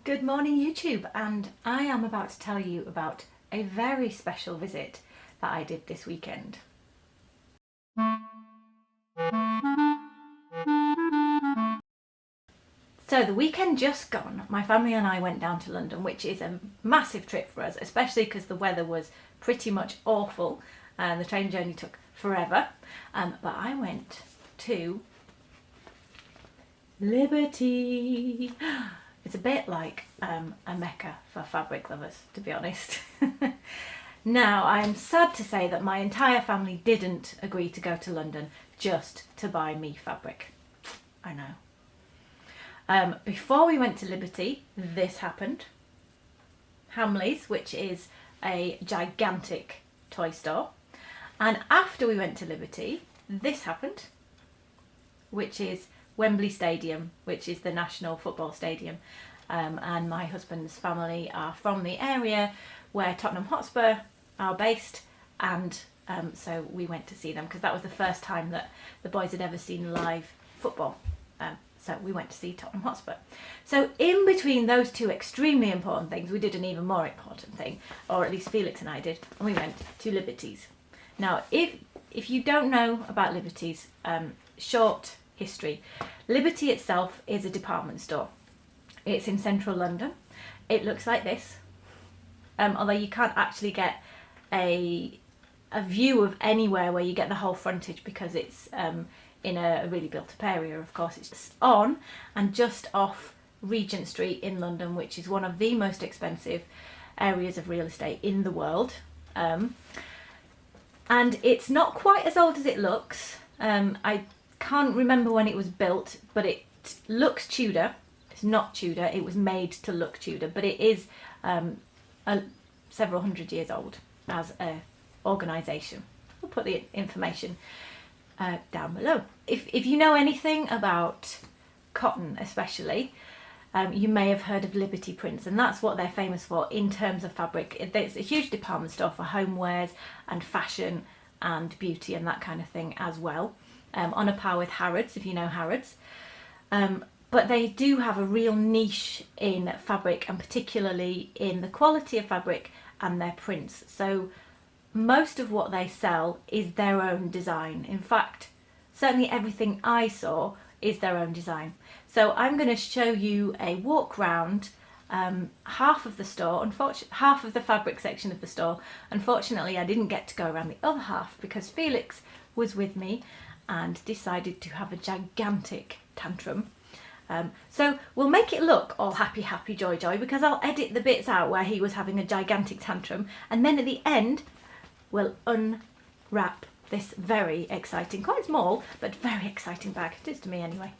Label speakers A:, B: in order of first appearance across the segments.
A: Good morning YouTube, and I am about to tell you about a very special visit that I did this weekend. So the weekend just gone, my family and I went down to London, which is a massive trip for us, especially because the weather was pretty much awful and the train journey took forever. But I went to Liberty. It's a bit like a mecca for fabric lovers, to be honest. Now, I'm sad to say that my entire family didn't agree to go to London just to buy me fabric. I know. Before we went to Liberty, this happened. Hamleys, which is a gigantic toy store. And after we went to Liberty, this happened, which is Wembley Stadium, which is the national football stadium. And my husband's family are from the area where Tottenham Hotspur are based, and so we went to see them because that was the first time that the boys had ever seen live football. So we went to see Tottenham Hotspur. So in between those two extremely important things, we did an even more important thing, or at least Felix and I did, and we went to Liberty's. Now, if you don't know about Liberty's, short history. Liberty itself is a department store. It's in central London. It looks like this, although you can't actually get a view of anywhere where you get the whole frontage because it's in a really built-up area. Of course, it's just on and just off Regent Street in London, which is one of the most expensive areas of real estate in the world. And it's not quite as old as it looks. I can't remember when it was built, but it looks Tudor. It's not Tudor, it was made to look Tudor, but it is several hundred years old as an organisation. We'll put the information down below. If you know anything about cotton especially, you may have heard of Liberty prints, and that's what they're famous for in terms of fabric. It's a huge department store for homewares and fashion and beauty and that kind of thing as well. On a par with Harrods, if you know Harrods. But they do have a real niche in fabric, and particularly in the quality of fabric and their prints. So most of what they sell is their own design. In fact, certainly everything I saw is their own design. So I'm going to show you a walk round half of the store, half of the fabric section of the store. Unfortunately, I didn't get to go around the other half because Felix was with me and decided to have a gigantic tantrum. So we'll make it look all happy, joy, because I'll edit the bits out where he was having a gigantic tantrum, and then at the end we'll unwrap this very exciting, quite small, but very exciting bag. It is to me anyway.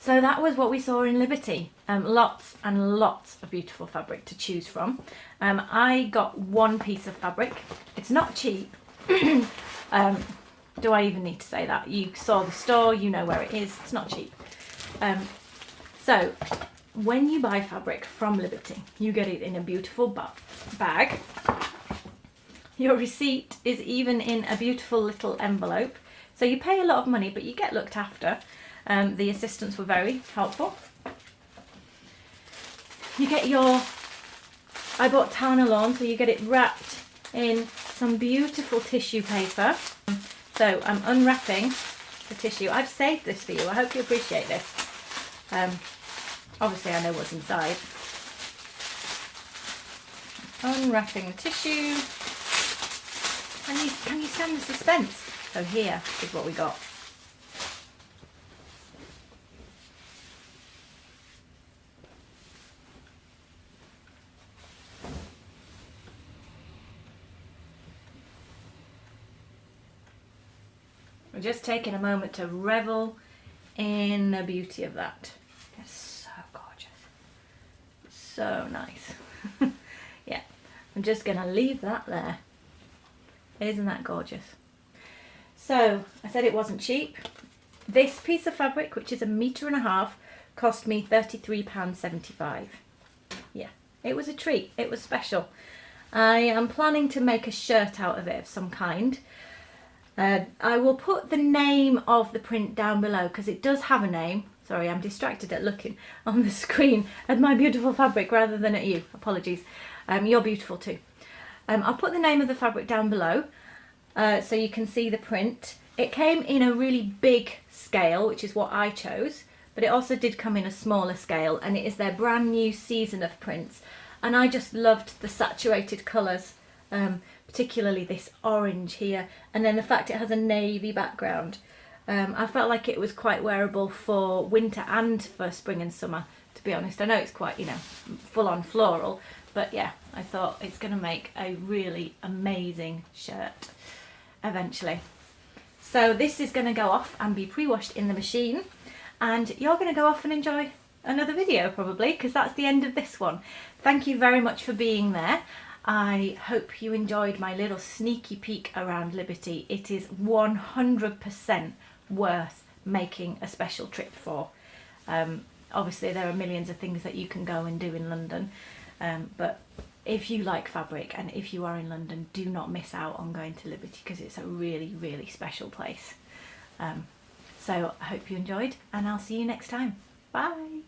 A: So that was what we saw in Liberty. Lots and lots of beautiful fabric to choose from. I got one piece of fabric. It's not cheap. Do I even need to say that? You saw the store, you know where it is. It's not cheap. So when you buy fabric from Liberty, you get it in a beautiful bag. Your receipt is even in a beautiful little envelope. So you pay a lot of money, but you get looked after. The assistants were very helpful. You get I bought Tana Lawn, so you get it wrapped in some beautiful tissue paper. So I'm unwrapping the tissue. I've saved this for you. I hope you appreciate this. Obviously I know what's inside. Unwrapping the tissue. Can you stand the suspense? So here is what we got. We're just taking a moment to revel in the beauty of that. It's so gorgeous. So nice. Yeah, I'm just going to leave that there. Isn't that gorgeous? So, I said it wasn't cheap. This piece of fabric, which is 1.5 meters, cost me £33.75. Yeah, it was a treat. It was special. I am planning to make a shirt out of it of some kind. I will put the name of the print down below because it does have a name. Sorry, I'm distracted at looking on the screen at my beautiful fabric rather than at you. Apologies. You're beautiful too. I'll put the name of the fabric down below so you can see the print. It came in a really big scale, which is what I chose, but it also did come in a smaller scale, and it is their brand new season of prints. And I just loved the saturated colours. Particularly this orange here, and then the fact it has a navy background. I felt like it was quite wearable for winter and for spring and summer, to be honest. I know it's quite, you know, full on floral, but yeah, I thought it's going to make a really amazing shirt eventually. So this is going to go off and be pre-washed in the machine, and you're going to go off and enjoy another video probably, because that's the end of this one. Thank you very much for being there. I hope you enjoyed my little sneaky peek around Liberty. It is 100% worth making a special trip for. Obviously there are millions of things that you can go and do in London, but if you like fabric and if you are in London, do not miss out on going to Liberty because it's a really, really special place. So I hope you enjoyed, and I'll see you next time. Bye!